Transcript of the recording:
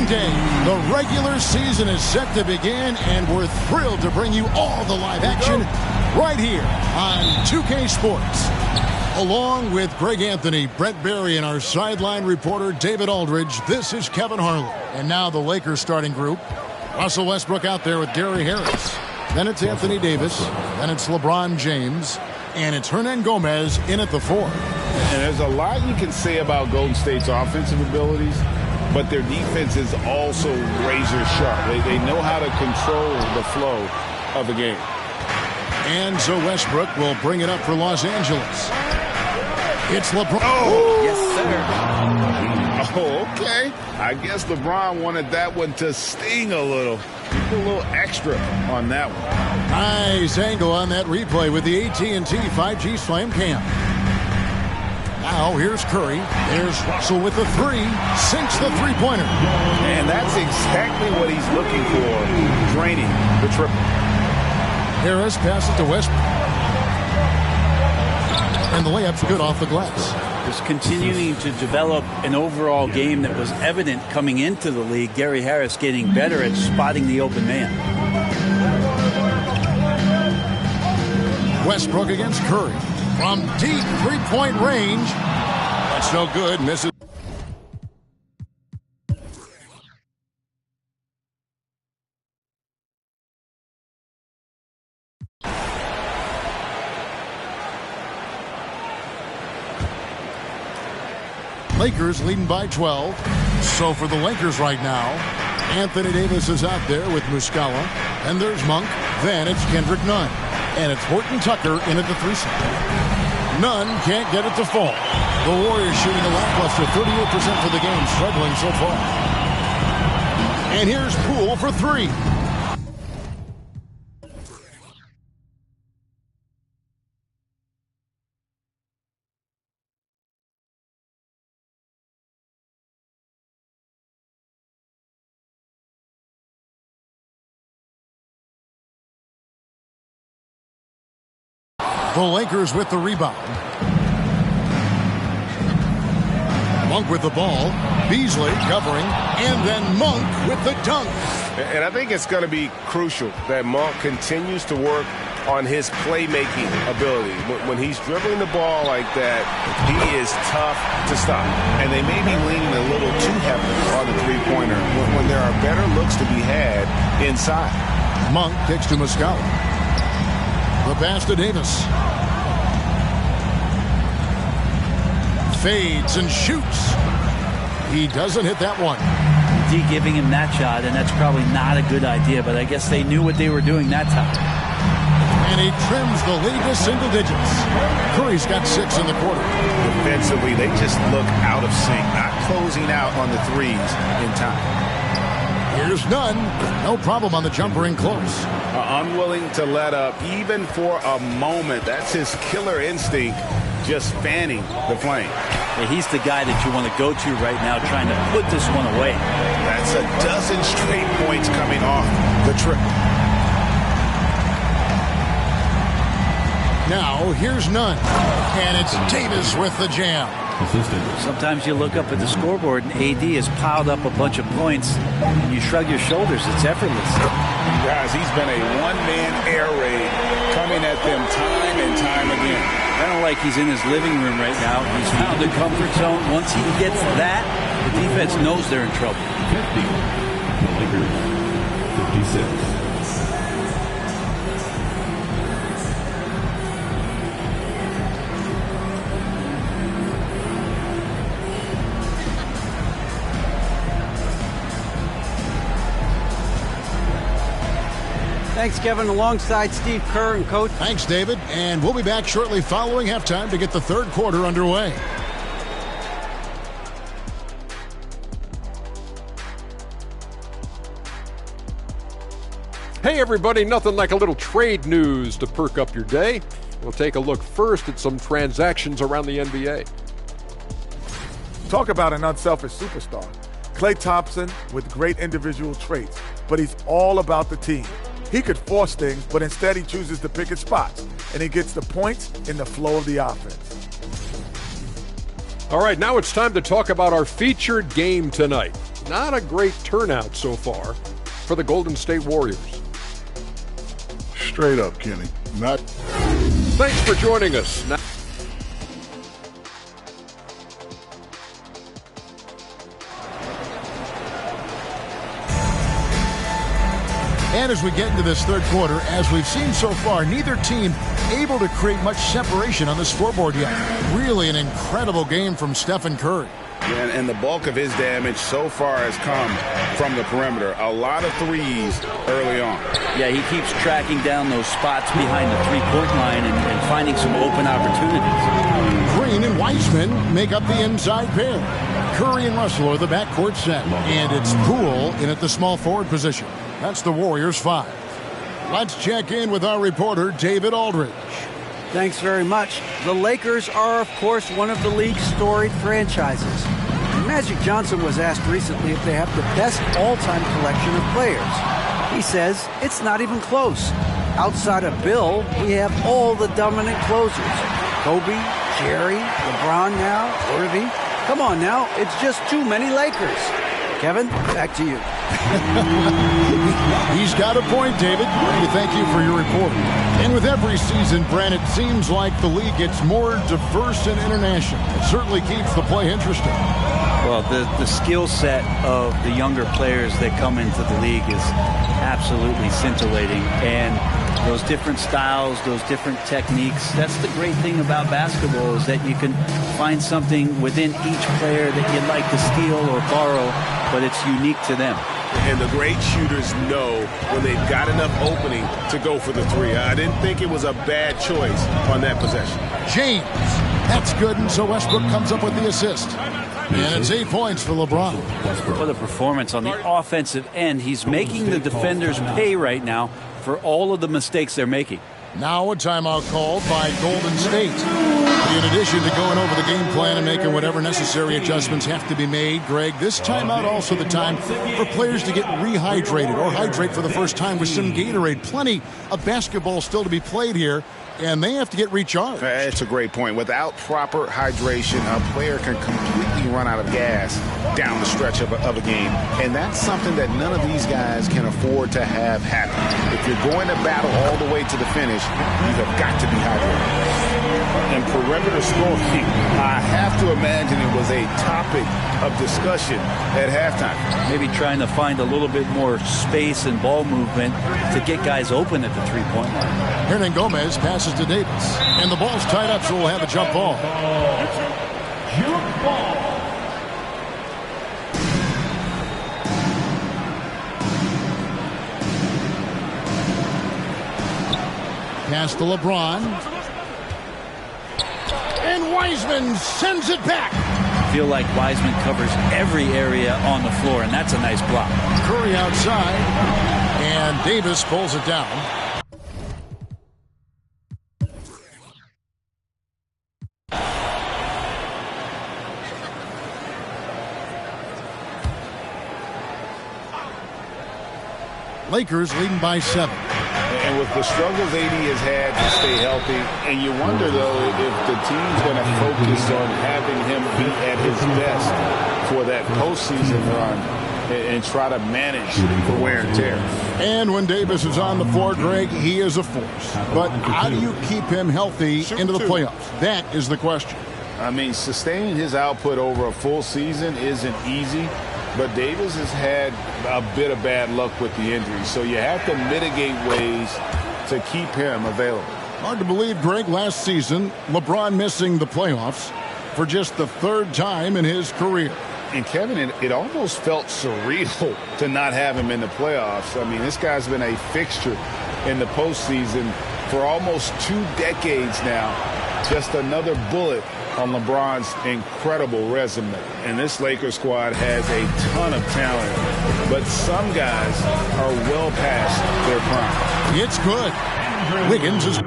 day. The regular season is set to begin, and we're thrilled to bring you all the live action right here on 2K Sports. Along with Greg Anthony, Brent Barry, and our sideline reporter David Aldridge, this is Kevin Harlan. And now the Lakers starting group. Russell Westbrook out there with Gary Harris. Then it's Anthony Davis. Then it's LeBron James. And it's Hernan Gomez in at the 4. And there's a lot you can say about Golden State's offensive abilities, but their defense is also razor sharp. They know how to control the flow of the game. And so Westbrook will bring it up for Los Angeles. It's LeBron. Oh, yes, sir. Oh, okay. I guess LeBron wanted that one to sting a little. Keep a little extra on that one. Nice angle on that replay with the AT&T 5G Slam Cam. Now here's Curry. There's Russell with the 3. Sinks the three-pointer. And that's exactly what he's looking for, draining the triple. Harris passes to Westbrook. And the layup's good off the glass. Just continuing to develop an overall game that was evident coming into the league. Gary Harris getting better at spotting the open man. Westbrook against Curry. From deep three-point range. That's no good. Misses. Lakers leading by 12. So for the Lakers right now, Anthony Davis is out there with Muscala. And there's Monk. Then it's Kendrick Nunn. And it's Horton Tucker in at the 3 spot. Nunn can't get it to fall. The Warriors shooting a lackluster 38% for the game, struggling so far. And here's Poole for 3. The Lakers with the rebound. Monk with the ball. Beasley covering. And then Monk with the dunk. And I think it's going to be crucial that Monk continues to work on his playmaking ability. When he's dribbling the ball like that, he is tough to stop. And they may be leaning a little too heavily on the three-pointer when there are better looks to be had inside. Monk kicks to Muscala. The pass to Davis. Fades and shoots. He doesn't hit that one. D giving him that shot, and that's probably not a good idea, but I guess they knew what they were doing that time. And he trims the lead to single digits. Curry's got 6 in the quarter. Defensively, they just look out of sync, not closing out on the threes in time. Here's Nunn. No problem on the jumper in close. Unwilling to let up even for a moment. That's his killer instinct, just fanning the flame. Yeah, he's the guy that you want to go to right now, trying to put this one away. That's a dozen straight points coming off the triple. Now, here's Nunn. And it's Davis with the jam. Sometimes you look up at the scoreboard and AD has piled up a bunch of points and you shrug your shoulders. It's effortless. Guys, he's been a one-man air raid coming at them time and time again. Kind of like he's in his living room right now. He's found a comfort zone. Once he gets that, the defense knows they're in trouble. 50. The Lakers, 56. Thanks, Kevin. Alongside Steve Kerr and Coach. Thanks, David. And we'll be back shortly following halftime to get the third quarter underway. Hey, everybody. Nothing like a little trade news to perk up your day. We'll take a look first at some transactions around the NBA. Talk about an unselfish superstar. Klay Thompson with great individual traits, but he's all about the team. He could force things, but instead he chooses to pick his spots, and he gets the points in the flow of the offense. All right, now it's time to talk about our featured game tonight. Not a great turnout so far for the Golden State Warriors. Straight up, Kenny. Not. Thanks for joining us. Now and as we get into this third quarter, as we've seen so far, neither team able to create much separation on the scoreboard yet. Really an incredible game from Stephen Curry. And the bulk of his damage so far has come from the perimeter. A lot of threes early on. Yeah, he keeps tracking down those spots behind the three-point line and finding some open opportunities. Green and Wiseman make up the inside pair. Curry and Russell are the backcourt set. And it's Poole in at the small forward position. That's the Warriors 5. Let's check in with our reporter, David Aldridge. Thanks very much. The Lakers are, of course, one of the league's storied franchises. Magic Johnson was asked recently if they have the best all-time collection of players. He says it's not even close. Outside of Bill, we have all the dominant closers. Kobe, Jerry, LeBron now, Irving. Come on now, it's just too many Lakers. Kevin, back to you. He's got a point, David. Thank you for your report. And with every season, Brent, it seems like the league gets more diverse and international. It certainly keeps the play interesting. Well, the skill set of the younger players that come into the league is absolutely scintillating. And those different styles, those different techniques, that's the great thing about basketball, is that you can find something within each player that you'd like to steal or borrow, but it's unique to them. And the great shooters know when they've got enough opening to go for the three. I didn't think it was a bad choice on that possession. James, that's good, and so Westbrook comes up with the assist. And it's 8 points for LeBron. What a performance on the offensive end. He's making the defenders pay right now for all of the mistakes they're making. Now a timeout called by Golden State. In addition to going over the game plan and making whatever necessary adjustments have to be made, Greg, this timeout also the time for players to get rehydrated or hydrate for the first time with some Gatorade. Plenty of basketball still to be played here, and they have to get recharged. That's a great point. Without proper hydration, a player can completely run out of gas down the stretch of a game. And that's something that none of these guys can afford to have happen. If you're going to battle all the way to the finish, you have got to be hydrated. And perimeter scoring, I have to imagine it was a topic of discussion at halftime. Maybe trying to find a little bit more space and ball movement to get guys open at the three-point line. Hernan Gomez passes to Davis. And the ball's tied up, so we'll have a jump ball. Jump ball. Pass to LeBron. And Wiseman sends it back. I feel like Wiseman covers every area on the floor, and that's a nice block. Curry outside, and Davis pulls it down. Lakers leading by 7. And with the struggles AD has had to stay healthy, and you wonder, though, if the team's going to focus on having him be at his best for that postseason run and try to manage the wear and tear. And when Davis is on the floor, Greg, he is a force. But how do you keep him healthy into the playoffs? That is the question. I mean, sustaining his output over a full season isn't easy. But Davis has had a bit of bad luck with the injury, so you have to mitigate ways to keep him available. Hard to believe, Greg, last season, LeBron missing the playoffs for just the 3rd time in his career. And, Kevin, it almost felt surreal to not have him in the playoffs. I mean, this guy's been a fixture in the postseason for almost 2 decades now. Just another bullet on LeBron's incredible resume. And this Lakers squad has a ton of talent, but some guys are well past their prime. It's good. Wiggins is